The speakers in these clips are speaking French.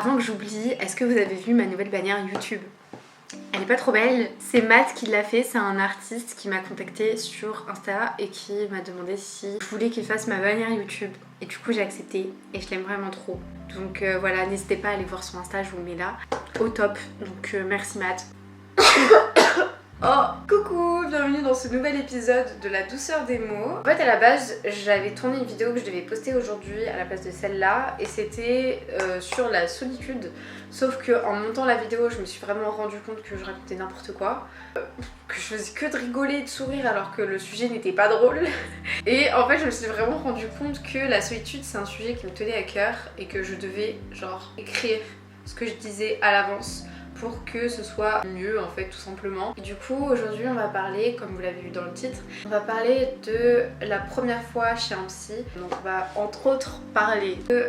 Avant que j'oublie, est-ce que vous avez vu ma nouvelle bannière YouTube? Elle est pas trop belle, c'est Matt qui l'a fait, c'est un artiste qui m'a contacté sur Insta et qui m'a demandé si je voulais qu'il fasse ma bannière YouTube. Et du coup j'ai accepté et je l'aime vraiment trop. Donc voilà, n'hésitez pas à aller voir son Insta, je vous le mets là, au top. Donc merci Matt. Oh, coucou, bienvenue dans ce nouvel épisode de la douceur des mots. En fait à la base j'avais tourné une vidéo que je devais poster aujourd'hui à la place de celle-là et c'était sur la solitude. Sauf que en montant la vidéo je me suis vraiment rendu compte que je racontais n'importe quoi, que je faisais que de rigoler et de sourire alors que le sujet n'était pas drôle. Et en fait je me suis vraiment rendu compte que la solitude c'est un sujet qui me tenait à cœur et que je devais genre écrire ce que je disais à l'avance pour que ce soit mieux en fait tout simplement. Et du coup aujourd'hui on va parler, comme vous l'avez vu dans le titre, on va parler de la première fois chez un psy. Donc on va entre autres parler de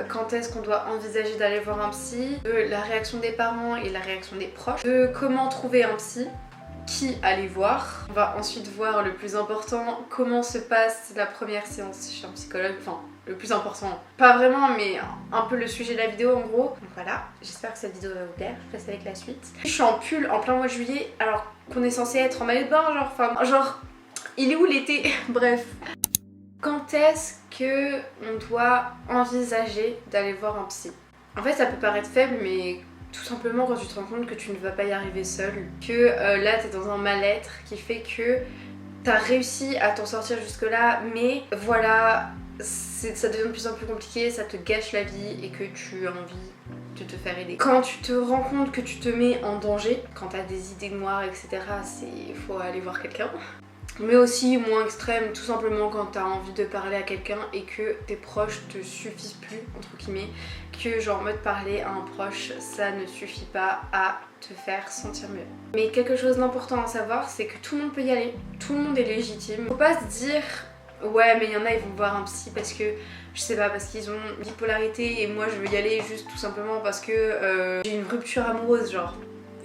quand est-ce qu'on doit envisager d'aller voir un psy, de la réaction des parents et la réaction des proches, de comment trouver un psy, qui aller voir. On va ensuite voir le plus important, comment se passe la première séance chez un psychologue, enfin le plus important, pas vraiment mais un peu le sujet de la vidéo en gros. Donc voilà, j'espère que cette vidéo va vous plaire, je laisse avec la suite. Je suis en pull en plein mois de juillet alors qu'on est censé être en maillot de bain genre il est où l'été? Bref. Quand est-ce que on doit envisager d'aller voir un psy? En fait ça peut paraître faible mais tout simplement quand tu te rends compte que tu ne vas pas y arriver seule, que là t'es dans un mal-être qui fait que t'as réussi à t'en sortir jusque là mais voilà ça devient de plus en plus compliqué, ça te gâche la vie et que tu as envie de te faire aider. Quand tu te rends compte que tu te mets en danger, quand t'as des idées noires etc, il faut aller voir quelqu'un. Mais aussi moins extrême, tout simplement quand t'as envie de parler à quelqu'un et que tes proches te suffisent plus, entre guillemets, que genre en mode parler à un proche, ça ne suffit pas à te faire sentir mieux. Mais quelque chose d'important à savoir, c'est que tout le monde peut y aller, tout le monde est légitime. Faut pas se dire ouais mais il y en a ils vont voir un psy parce que je sais pas, parce qu'ils ont une bipolarité et moi je veux y aller juste tout simplement parce que j'ai une rupture amoureuse genre.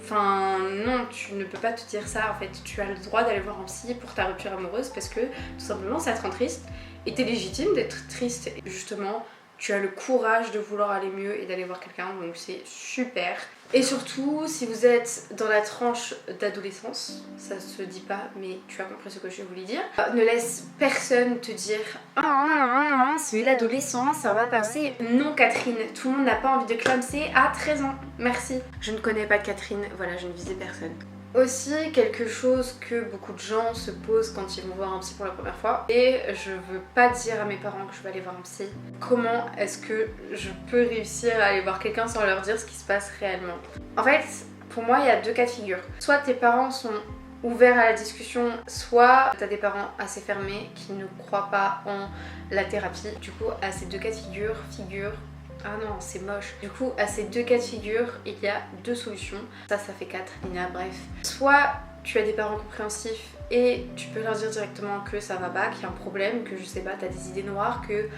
Enfin non, tu ne peux pas te dire ça en fait, tu as le droit d'aller voir un psy pour ta rupture amoureuse parce que tout simplement ça te rend triste et t'es légitime d'être triste et justement tu as le courage de vouloir aller mieux et d'aller voir quelqu'un donc c'est super. Et surtout si vous êtes dans la tranche d'adolescence, ça se dit pas mais tu as compris ce que je voulais dire, ne laisse personne te dire c'est l'adolescence, ça va passer. Non Catherine, tout le monde n'a pas envie de clamser à 13 ans, merci. Je ne connais pas de Catherine, voilà je ne visais personne. Aussi quelque chose que beaucoup de gens se posent quand ils vont voir un psy pour la première fois, et je veux pas dire à mes parents que je vais aller voir un psy. Comment est-ce que je peux réussir à aller voir quelqu'un sans leur dire ce qui se passe réellement? En fait pour moi il y a deux cas de figure, soit tes parents sont ouverts à la discussion, soit t'as des parents assez fermés qui ne croient pas en la thérapie. Du coup à ces deux cas de figure, ah non, c'est moche. Du coup, à ces deux cas de figure, il y a deux solutions. Ça fait 4, Nina, bref. Soit tu as des parents compréhensifs et tu peux leur dire directement que ça va pas, qu'il y a un problème, que je sais pas, t'as des idées noires, que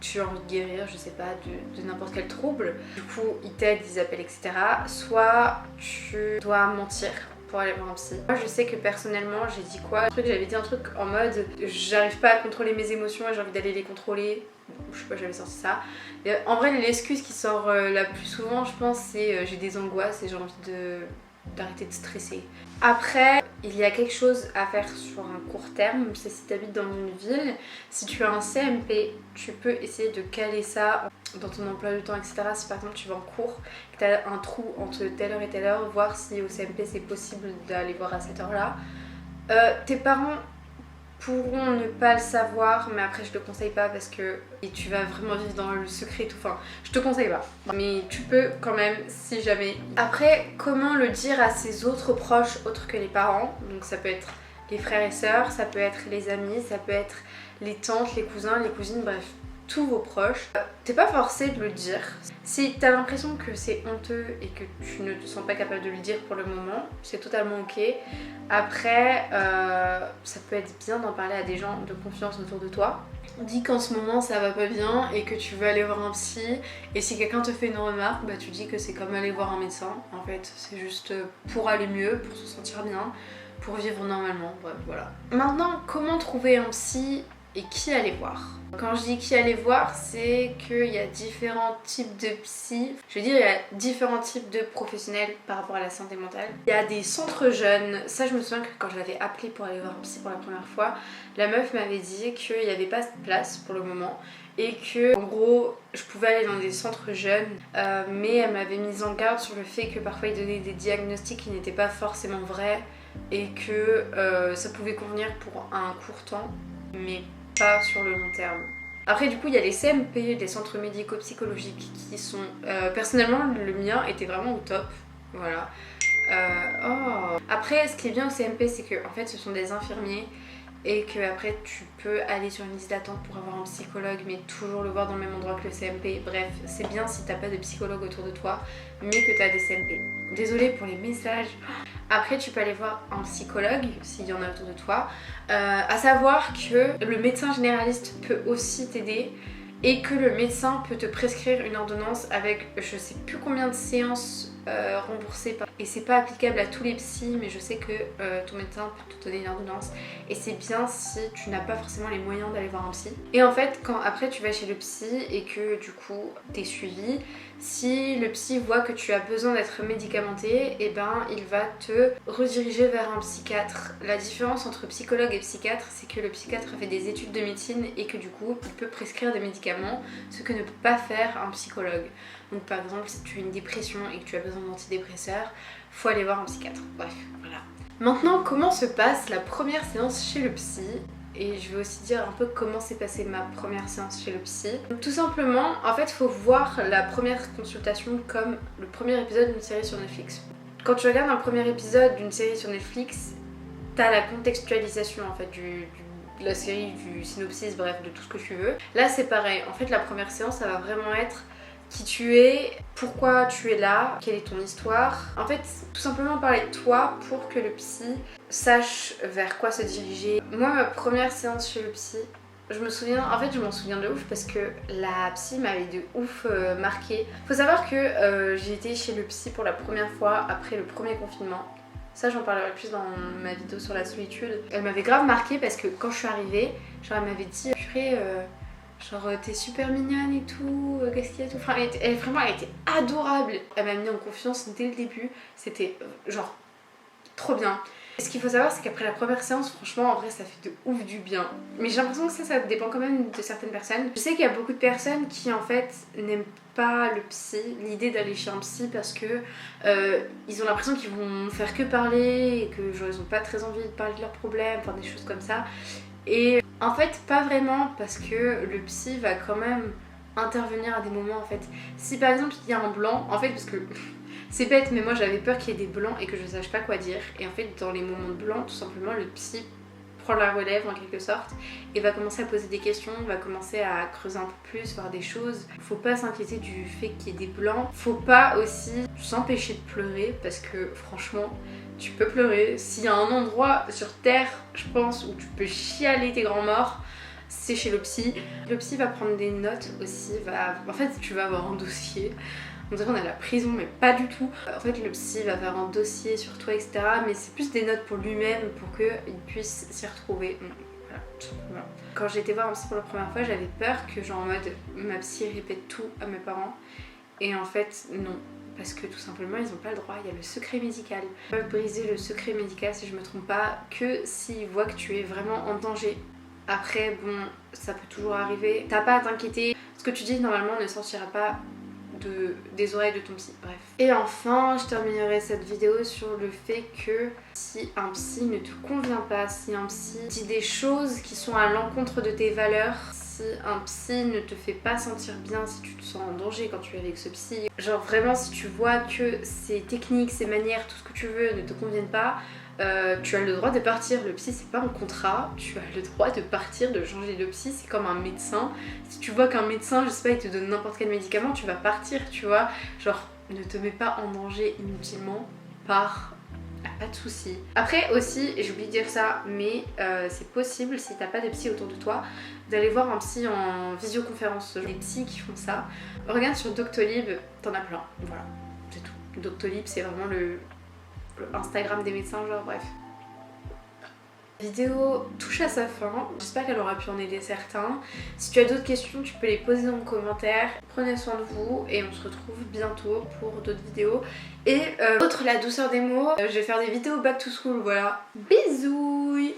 tu as envie de guérir, je sais pas, de n'importe quel trouble. Du coup, ils t'aident, ils appellent, etc. Soit tu dois mentir pour aller voir un psy. Moi je sais que personnellement j'ai dit quoi? J'avais dit un truc en mode j'arrive pas à contrôler mes émotions et j'ai envie d'aller les contrôler. Je sais pas, j'avais sorti ça. Et en vrai l'excuse qui sort la plus souvent je pense c'est j'ai des angoisses et j'ai envie d'arrêter de stresser. Après il y a quelque chose à faire sur un court terme, c'est si tu habites dans une ville, si tu as un CMP, tu peux essayer de caler ça dans ton emploi du temps, etc. Si par exemple tu vas en cours, que tu as un trou entre telle heure et telle heure, voir si au CMP c'est possible d'aller voir à cette heure-là. Tes parents pourront ne pas le savoir, mais après je te conseille pas parce que tu vas vraiment vivre dans le secret et tout, enfin je te conseille pas, mais tu peux quand même si jamais. Après comment le dire à ses autres proches autres que les parents, donc ça peut être les frères et sœurs, ça peut être les amis, ça peut être les tantes, les cousins, les cousines, bref tous vos proches. T'es pas forcé de le dire. Si t'as l'impression que c'est honteux et que tu ne te sens pas capable de le dire pour le moment, c'est totalement ok. Après, ça peut être bien d'en parler à des gens de confiance autour de toi. Dis qu'en ce moment ça va pas bien et que tu veux aller voir un psy, et si quelqu'un te fait une remarque, bah tu dis que c'est comme aller voir un médecin. En fait, c'est juste pour aller mieux, pour se sentir bien, pour vivre normalement, bref, voilà. Maintenant, comment trouver un psy et qui aller voir. Quand je dis qui aller voir, c'est qu'il y a différents types de psy. Je veux dire, il y a différents types de professionnels par rapport à la santé mentale. Il y a des centres jeunes. Ça, je me souviens que quand je l'avais appelé pour aller voir un psy pour la première fois, la meuf m'avait dit qu'il n'y avait pas de place pour le moment. Et que, en gros, je pouvais aller dans des centres jeunes, mais elle m'avait mise en garde sur le fait que parfois ils donnaient des diagnostics qui n'étaient pas forcément vrais et que ça pouvait convenir pour un court temps, mais pas sur le long terme. Après du coup il y a les CMP, les centres médico-psychologiques qui sont... personnellement le mien était vraiment au top, voilà. Après ce qui est bien au CMP c'est que en fait ce sont des infirmiers et que après tu peux aller sur une liste d'attente pour avoir un psychologue mais toujours le voir dans le même endroit que le CMP. Bref, c'est bien si t'as pas de psychologue autour de toi mais que t'as des CMP. Désolée pour les messages. Après tu peux aller voir un psychologue s'il y en a autour de toi. À savoir que le médecin généraliste peut aussi t'aider et que le médecin peut te prescrire une ordonnance avec je sais plus combien de séances remboursées et c'est pas applicable à tous les psys mais je sais que ton médecin peut te donner une ordonnance et c'est bien si tu n'as pas forcément les moyens d'aller voir un psy. Et en fait quand après tu vas chez le psy et que du coup t'es suivi, si le psy voit que tu as besoin d'être médicamenté, et ben il va te rediriger vers un psychiatre. La différence entre psychologue et psychiatre, c'est que le psychiatre a fait des études de médecine et que du coup il peut prescrire des médicaments, ce que ne peut pas faire un psychologue. Donc par exemple si tu as une dépression et que tu as besoin d'antidépresseurs, faut aller voir un psychiatre. Bref, voilà. Maintenant comment se passe la première séance chez le psy? Et je vais aussi dire un peu comment s'est passée ma première séance chez le psy. Donc, tout simplement, en fait, il faut voir la première consultation comme le premier épisode d'une série sur Netflix. Quand tu regardes un premier épisode d'une série sur Netflix, t'as la contextualisation en fait de la série, du synopsis, bref, de tout ce que tu veux. Là, c'est pareil. En fait, la première séance, ça va vraiment être qui tu es, pourquoi tu es là, quelle est ton histoire. En fait, tout simplement parler de toi pour que le psy sache vers quoi se diriger. Moi, ma première séance chez le psy, je me souviens, en fait je m'en souviens de ouf parce que la psy m'avait de ouf marqué. Faut savoir que j'ai été chez le psy pour la première fois après le premier confinement. Ça j'en parlerai plus dans ma vidéo sur la solitude. Elle m'avait grave marqué parce que quand je suis arrivée, genre elle m'avait dit purée, genre t'es super mignonne et tout, qu'est-ce qu'il y a tout. Enfin elle était adorable. Elle m'a mis en confiance dès le début, c'était genre trop bien. Ce qu'il faut savoir c'est qu'après la première séance, franchement en vrai ça fait de ouf du bien. Mais j'ai l'impression que ça dépend quand même de certaines personnes. Je sais qu'il y a beaucoup de personnes qui en fait n'aiment pas le psy, l'idée d'aller chez un psy parce que ils ont l'impression qu'ils vont faire que parler et que genre ils ont pas très envie de parler de leurs problèmes, enfin des choses comme ça. Et en fait pas vraiment parce que le psy va quand même intervenir à des moments en fait. Si par exemple il y a un blanc, en fait parce que c'est bête mais moi j'avais peur qu'il y ait des blancs et que je sache pas quoi dire. Et en fait dans les moments de blanc tout simplement le psy prend la relève en quelque sorte et va commencer à poser des questions, va commencer à creuser un peu plus, voir des choses. Faut pas s'inquiéter du fait qu'il y ait des blancs. Faut pas aussi s'empêcher de pleurer parce que franchement tu peux pleurer. S'il y a un endroit sur terre je pense où tu peux chialer tes grands morts, c'est chez le psy. Le psy va prendre des notes aussi, en fait tu vas avoir un dossier. On dirait qu'on est à la prison mais pas du tout. En fait le psy va faire un dossier sur toi etc. Mais c'est plus des notes pour lui-même pour qu'il puisse s'y retrouver. Voilà, tout simplement. Quand j'ai été voir un psy pour la première fois j'avais peur que genre en mode ma psy répète tout à mes parents. Et en fait non. Parce que tout simplement ils n'ont pas le droit, il y a le secret médical. Ils peuvent briser le secret médical si je me trompe pas que s'ils voient que tu es vraiment en danger. Après bon ça peut toujours arriver, t'as pas à t'inquiéter. Ce que tu dis normalement ne sortira pas des oreilles de ton psy, bref. Et enfin, je terminerai cette vidéo sur le fait que si un psy ne te convient pas, si un psy dit des choses qui sont à l'encontre de tes valeurs, si un psy ne te fait pas sentir bien, si tu te sens en danger quand tu es avec ce psy, genre vraiment si tu vois que ses techniques, ses manières, tout ce que tu veux ne te conviennent pas, tu as le droit de partir. Le psy c'est pas un contrat, tu as le droit de partir, de changer de psy, c'est comme un médecin. Si tu vois qu'un médecin, je sais pas, il te donne n'importe quel médicament, tu vas partir, tu vois. Genre ne te mets pas en danger inutilement, pars, pas de soucis. Après aussi, j'ai oublié de dire ça, mais c'est possible si t'as pas de psy autour de toi d'aller voir un psy en visioconférence. Les psys qui font ça, regarde sur Doctolib, t'en as plein, voilà, c'est tout. Doctolib c'est vraiment le Instagram des médecins, genre bref. La vidéo touche à sa fin, j'espère qu'elle aura pu en aider certains. Si tu as d'autres questions, tu peux les poser dans les commentaires. Prenez soin de vous et on se retrouve bientôt pour d'autres vidéos. Et autre la douceur des mots, je vais faire des vidéos back to school, voilà. Bisous.